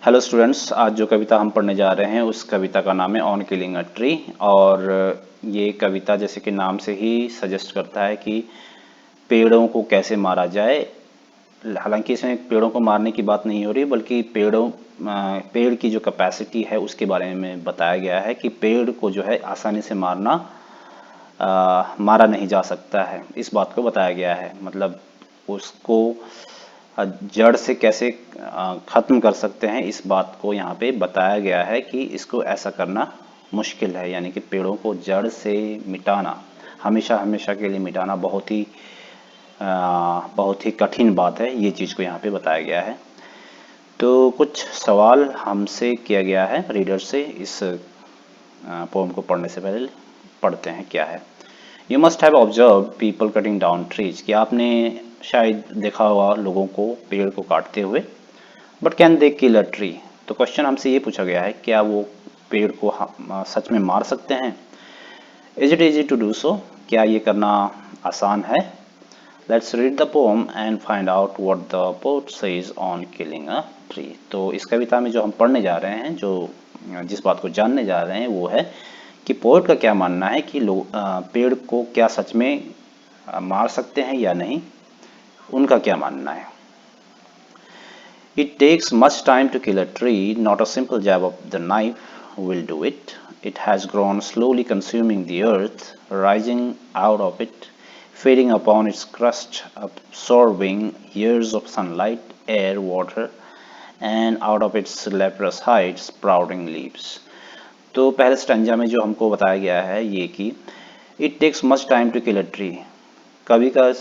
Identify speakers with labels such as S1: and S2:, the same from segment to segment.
S1: Hello students, आज जो कविता हम पढ़ने जा रहे हैं उस कविता का नाम है ऑन किलिंग अ ट्री। और ये कविता जैसे कि नाम से ही सजेस्ट करता है कि पेड़ों को कैसे मारा जाए। हालांकि इसमें पेड़ों को मारने की बात नहीं हो रही, बल्कि पेड़ की जो कैपेसिटी है उसके बारे में बताया गया है कि पेड़ को जो है आसानी से मारा नहीं जा सकता है। इस बात को बताया गया है, मतलब उसको जड़ से कैसे खत्म कर सकते हैं, इस बात को यहाँ पे बताया गया है कि इसको ऐसा करना मुश्किल है। यानी कि पेड़ों को जड़ से मिटाना, हमेशा हमेशा के लिए मिटाना बहुत ही कठिन बात है। ये चीज़ को यहाँ पे बताया गया है। तो कुछ सवाल हमसे किया गया है रीडर से। इस पोम को पढ़ने से पहले पढ़ते हैं क्या है। You must have observe people cutting down trees, कि आपने शायद देखा होगा लोगों को पेड़ को काटते हुए। But can they kill a tree, तो क्वेश्चन हमसे ये पूछा गया है, क्या वो पेड़ को सच में मार सकते हैं। Is it easy to do so, क्या ये करना आसान है। Let's read the poem and find out what the poet says on killing a tree. तो इस कविता में जो हम पढ़ने जा रहे हैं, जो जिस बात को जानने जा रहे हैं, वो है कि पोएट का क्या मानना है कि लोग पेड़ को क्या सच में मार सकते हैं या नहीं, उनका क्या मानना है। It takes much time to kill a tree, not a simple jab of the knife will do it. It has grown slowly, consuming the earth, rising out of it, feeding upon its crust, absorbing years of sunlight, air, water, and out of its leprous height, sprouting leaves. तो पहले stanza में जो हमको बताया गया है ये कि it takes much time to kill a tree. कवि का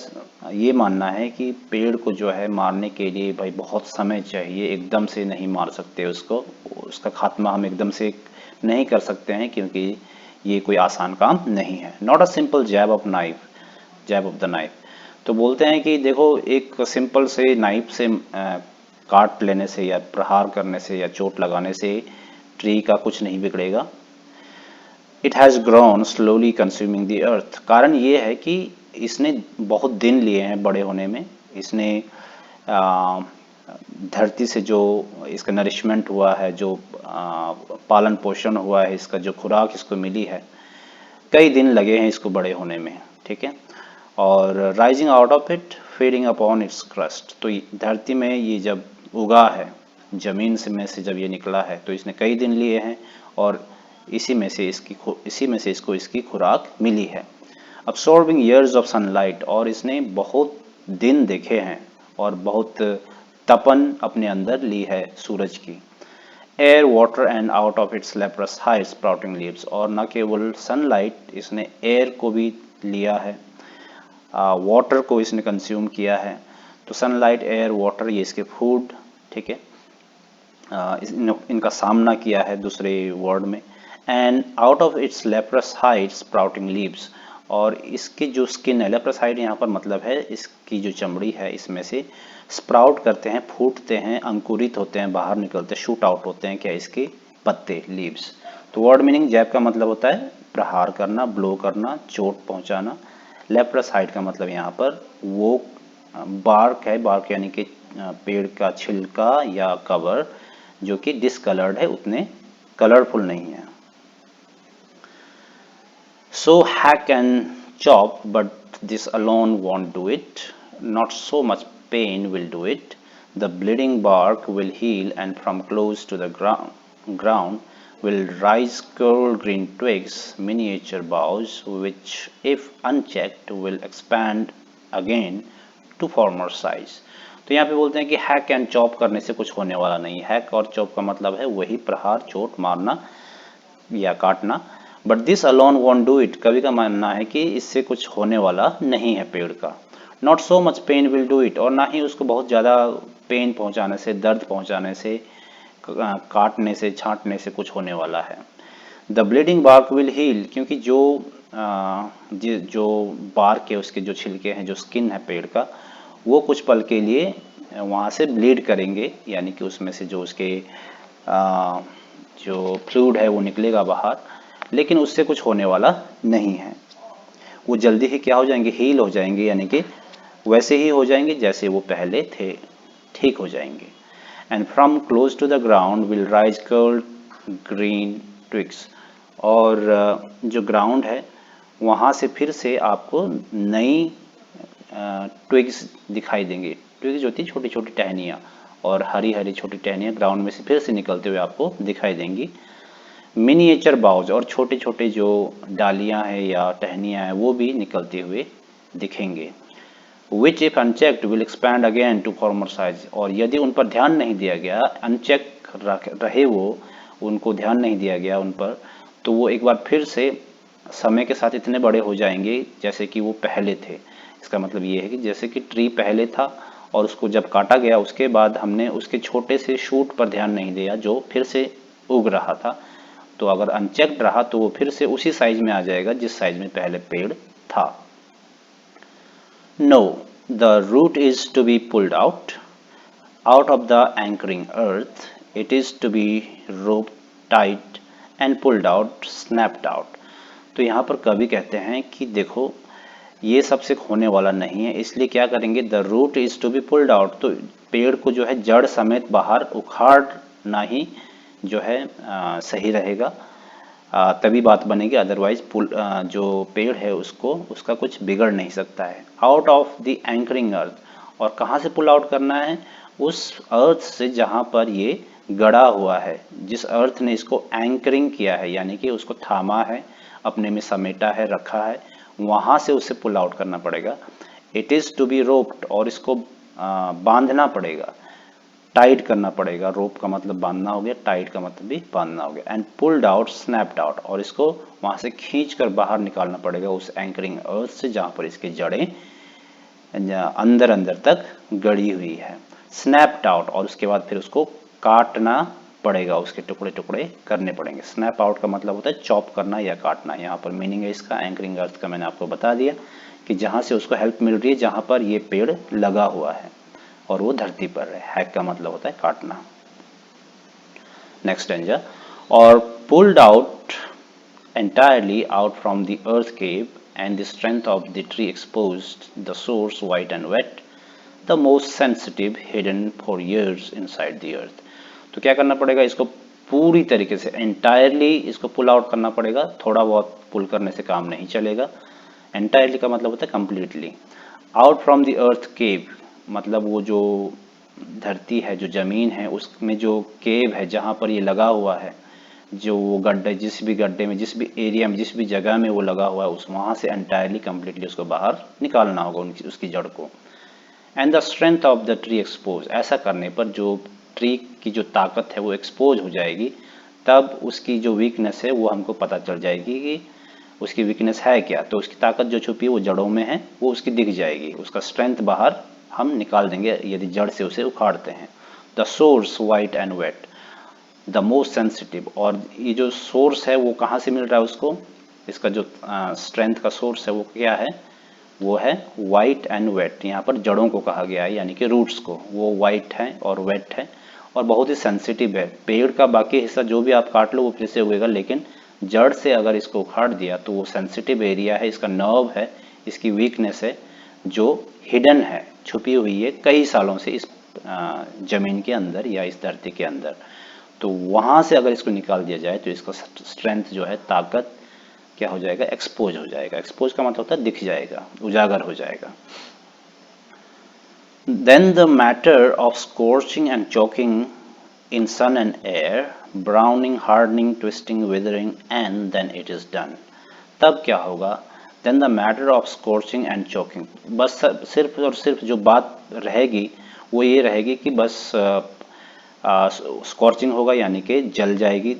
S1: ये मानना है कि पेड़ को जो है मारने के लिए भाई बहुत समय चाहिए, एकदम से नहीं मार सकते उसको। उसका खात्मा हम एकदम से नहीं कर सकते हैं, क्योंकि ये कोई आसान काम नहीं है। Not a simple jab of the knife. तो बोलते हैं कि देखो, एक सिंपल से नाइफ से काट लेने से या प्रहार करने से या चोट लगाने से ट्री का कुछ नहीं बिगड़ेगा। It has grown slowly consuming the earth, कारण ये है कि इसने बहुत दिन लिए हैं बड़े होने में। इसने आ, धरती से जो इसका नरिशमेंट हुआ है, जो पालन पोषण हुआ है, इसका जो खुराक इसको मिली है, कई दिन लगे हैं इसको बड़े होने में। ठीक है। और rising out of it, feeding upon its crust, तो धरती में ये जब उगा है, जमीन से में से जब ये निकला है, तो इसने कई दिन लिए हैं और इसी में से इसको इसकी खुराक मिली है। अब्सॉर्बिंग ईयर्स ऑफ सनलाइट, और इसने बहुत दिन देखे हैं और बहुत तपन अपने अंदर ली है सूरज की। Air, water and out of its leprous high sprouting leaves, और न केवल सनलाइट, इसने एयर को भी लिया है, वाटर को इसने कंज्यूम किया है। तो सनलाइट, एयर, वाटर, ये इसके फूड। ठीक है। इनका सामना किया है दूसरे वर्ड में। And out of its leprous hide sprouting leaves, और इसकी जो स्किन है, लेप्रस हाइड यहाँ पर मतलब है इसकी जो चमड़ी है, इसमें से स्प्राउट करते हैं, फूटते हैं, अंकुरित होते हैं, बाहर निकलते हैं, शूट आउट होते हैं क्या, इसके पत्ते, लीव्स। तो वर्ड मीनिंग, जैब का मतलब होता है प्रहार करना, ब्लो करना, चोट पहुंचाना। लेप्रस हाइड का मतलब यहाँ पर वो बार्क है, बार्क यानी कि पेड़ का छिलका या कवर, जो कि डिसकलर्ड है, उतने कलरफुल नहीं है। So hack and chop, but this alone won't do it. Not so much pain will do it. The bleeding bark will heal, and from close to the ground will rise coral green twigs, miniature boughs, which, if unchecked, will expand again to former size. तो यहाँ पे बोलते हैं कि hack and chop करने से कुछ होने वाला नहीं। हैक और चॉप का मतलब है वही प्रहार, चोट मारना या काटना। But this alone want do it, कवि का मानना है कि इससे कुछ होने वाला नहीं है पेड़ का। Not so much pain will do it, और ना ही उसको बहुत ज़्यादा पेन पहुंचाने से, दर्द पहुंचाने से, काटने से, छांटने से कुछ होने वाला है। The bleeding bark will heal, क्योंकि जो बार्क के उसके जो छिलके हैं, जो स्किन है पेड़ का, वो कुछ पल के लिए वहाँ से ब्लीड करेंगे, यानी कि उसमें से जो उसके जो फ्लूइड है वो निकलेगा बाहर, लेकिन उससे कुछ होने वाला नहीं है। वो जल्दी ही क्या हो जाएंगे, हील हो जाएंगे, यानी कि वैसे ही हो जाएंगे जैसे वो पहले थे, ठीक हो जाएंगे। And from close to the ground will rise curled green twigs. और जो ग्राउंड है वहाँ से फिर से आपको नई ट्विग्स दिखाई देंगी। ट्विग्स होती है छोटी छोटी टहनियाँ, और हरी हरी छोटी टहनियाँ ग्राउंड में से फिर से निकलते हुए आपको दिखाई देंगी। मिनिएचर बाउज, और छोटे छोटे जो डालियाँ हैं या टहनियाँ हैं वो भी निकलते हुए दिखेंगे। Which if unchecked will expand again to former size, और यदि उन पर ध्यान नहीं दिया गया, अनचेक रहे वो, उनको ध्यान नहीं दिया गया उन पर, तो वो एक बार फिर से समय के साथ इतने बड़े हो जाएंगे जैसे कि वो पहले थे। इसका मतलब ये है कि जैसे कि ट्री पहले था और उसको जब काटा गया उसके बाद हमने उसके छोटे से शूट पर ध्यान नहीं दिया जो फिर से उग रहा था, तो अगर अनचेक्ड रहा तो वो फिर से उसी साइज में आ जाएगा जिस साइज में पहले पेड़ था। No, the root is to be pulled out of the anchoring earth. It is to be roped tight and pulled out, snapped out. तो यहाँ पर कवि कहते हैं कि देखो ये सबसे होने वाला नहीं है, इसलिए क्या करेंगे, the root is to be pulled out, तो पेड़ को जो है जड़ समेत बाहर उखाड़ना ही जो है सही रहेगा, तभी बात बनेगी, अदरवाइज जो पेड़ है उसको उसका कुछ बिगड़ नहीं सकता है। आउट ऑफ द एंकरिंग अर्थ, और कहाँ से पुल आउट करना है, उस अर्थ से जहाँ पर ये गड़ा हुआ है, जिस अर्थ ने इसको एंकरिंग किया है यानी कि उसको थामा है, अपने में समेटा है, रखा है, वहाँ से उसे पुल आउट करना पड़ेगा। It is to be roped, और इसको बांधना पड़ेगा, टाइट करना पड़ेगा। रोप का मतलब बांधना हो गया, टाइट का मतलब भी बांधना हो गया। And pulled out, snapped out, और इसको वहाँ से खींच कर बाहर निकालना पड़ेगा उस एंकरिंग अर्थ से जहाँ पर इसकी जड़ें अंदर अंदर तक गड़ी हुई है। स्नैप्ड आउट, और उसके बाद फिर उसको काटना पड़ेगा, उसके टुकड़े टुकड़े करने पड़ेंगे। स्नैप आउट का मतलब होता है चॉप करना या काटना। यहाँ पर मीनिंग है इसका एंकरिंग अर्थ का मैंने आपको बता दिया कि जहाँ से उसको हेल्प मिल रही है, जहाँ पर ये पेड़ लगा हुआ है और वो धरती पर है। हैक का मतलब होता है काटना। नेक्स्ट डेंजर, और pulled out entirely out from the earth cave, and the strength of the tree exposed, the source white and wet, the most sensitive hidden for years inside the earth. तो क्या करना पड़ेगा, इसको पूरी तरीके से entirely इसको पुल आउट करना पड़ेगा। थोड़ा बहुत पुल करने से काम नहीं चलेगा। entirely का मतलब होता है completely। out from the earth cave मतलब वो जो धरती है, जो जमीन है, उसमें जो केव है जहाँ पर ये लगा हुआ है, जो वो गड्ढे, जिस भी गड्ढे में, जिस भी एरिया में, जिस भी जगह में वो लगा हुआ है, उस वहाँ से एंटायरली कम्प्लीटली उसको बाहर निकालना होगा, उनकी उसकी जड़ को। And the strength of the tree expose, ऐसा करने पर जो ट्री की जो ताकत है वो एक्सपोज हो जाएगी, तब उसकी जो वीकनेस है वो हमको पता चल जाएगी कि उसकी वीकनेस है क्या। तो उसकी ताकत जो छुपी है वो जड़ों में है, वो उसकी दिख जाएगी, उसका स्ट्रेंथ बाहर हम निकाल देंगे यदि जड़ से उसे उखाड़ते हैं। The source white and wet, the most sensitive, और ये जो सोर्स है वो कहाँ से मिल रहा है उसको, इसका जो स्ट्रेंथ का सोर्स है वो क्या है, वो है वाइट एंड वेट। यहाँ पर जड़ों को कहा गया है यानी कि रूट्स को, वो वाइट है और वेट है और बहुत ही सेंसिटिव है। पेड़ का बाकी हिस्सा जो भी आप काट लो वो फिर से उगेगा, लेकिन जड़ से अगर इसको उखाड़ दिया तो वो सेंसिटिव एरिया है, इसका नर्व है, इसकी वीकनेस है जो हिडन है, छुपी हुई है कई सालों से इस जमीन के अंदर या इस धरती के अंदर। तो वहाँ से अगर इसको निकाल दिया जाए तो इसका स्ट्रेंथ जो है, ताकत क्या हो जाएगा, एक्सपोज हो जाएगा। एक्सपोज का मतलब होता है दिख जाएगा, उजागर हो जाएगा। Then the matter of scorching and choking in sun and air, browning, hardening, twisting, withering, and then it is done. तब क्या होगा, then the matter of scorching and choking, बस सिर्फ और सिर्फ जो बात रहेगी वो ये रहेगी कि बस स्कॉर्चिंग होगा यानी कि जल जाएगी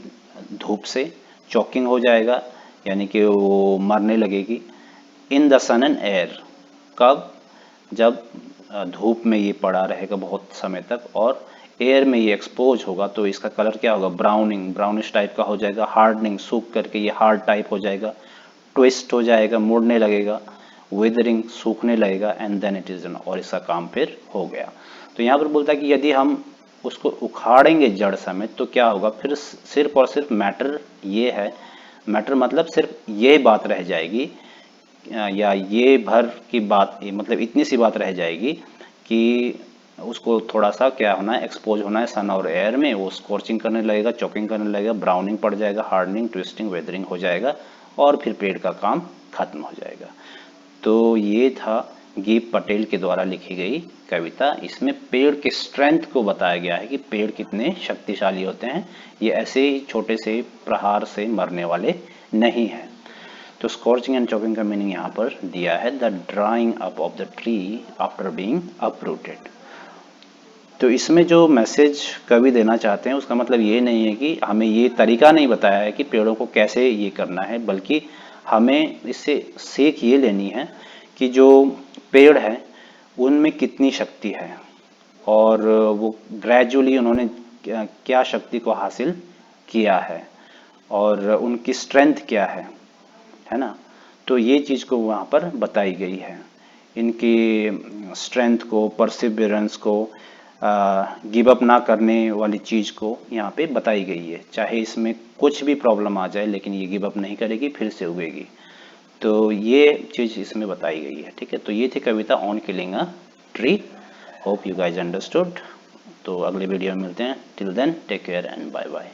S1: धूप से, चॉकिंग हो जाएगा यानी कि वो मरने लगेगी। In the sun and air, कब, जब धूप में ये पड़ा रहेगा बहुत समय तक और एयर में ये एक्सपोज होगा, तो इसका कलर क्या होगा, ब्राउनिंग, ब्राउनिश टाइप का हो जाएगा। हार्डनिंग, सूख करके ये हार्ड टाइप हो जाएगा। ट्विस्ट हो जाएगा, मुड़ने लगेगा। विदरिंग, सूखने लगेगा। And then it is done, और इसका काम फिर हो गया। तो यहाँ पर बोलता है कि यदि हम उसको उखाड़ेंगे जड़ समेत तो क्या होगा, फिर सिर्फ और सिर्फ मैटर ये है, मैटर मतलब सिर्फ ये बात रह जाएगी या ये भर की बात, मतलब इतनी सी बात रह जाएगी कि उसको थोड़ा सा क्या होना है, एक्सपोज होना है सन और एयर में, वो स्कॉर्चिंग करने लगेगा, चॉकिंग करने लगेगा, ब्राउनिंग पड़ जाएगा, हार्डनिंग, ट्विस्टिंग, वेदरिंग हो जाएगा और फिर पेड़ का काम खत्म हो जाएगा। तो ये था गीप पटेल के द्वारा लिखी गई कविता। इसमें पेड़ के स्ट्रेंथ को बताया गया है कि पेड़ कितने शक्तिशाली होते हैं, ये ऐसे ही छोटे से प्रहार से मरने वाले नहीं हैं। तो स्कॉर्चिंग एंड चॉकिंग का मीनिंग यहाँ पर दिया है, the drawing up of the tree after being uprooted. तो इसमें जो मैसेज कवि देना चाहते हैं उसका मतलब ये नहीं है कि हमें ये तरीका नहीं बताया है कि पेड़ों को कैसे ये करना है, बल्कि हमें इससे सीख ये लेनी है कि जो पेड़ है उनमें कितनी शक्ति है और वो ग्रेजुअली उन्होंने क्या शक्ति को हासिल किया है और उनकी स्ट्रेंथ क्या है ना। तो ये चीज़ को वहाँ पर बताई गई है, इनकी स्ट्रेंथ को, परसिवियरेंस को, गिव अप ना करने वाली चीज़ को यहाँ पे बताई गई है। चाहे इसमें कुछ भी प्रॉब्लम आ जाए लेकिन ये गिव अप नहीं करेगी, फिर से उगेगी। तो ये चीज़ इसमें बताई गई है। ठीक है, तो ये थी कविता on killing a tree. Hope you guys understood. तो अगले वीडियो में मिलते हैं। Till then take care and bye bye.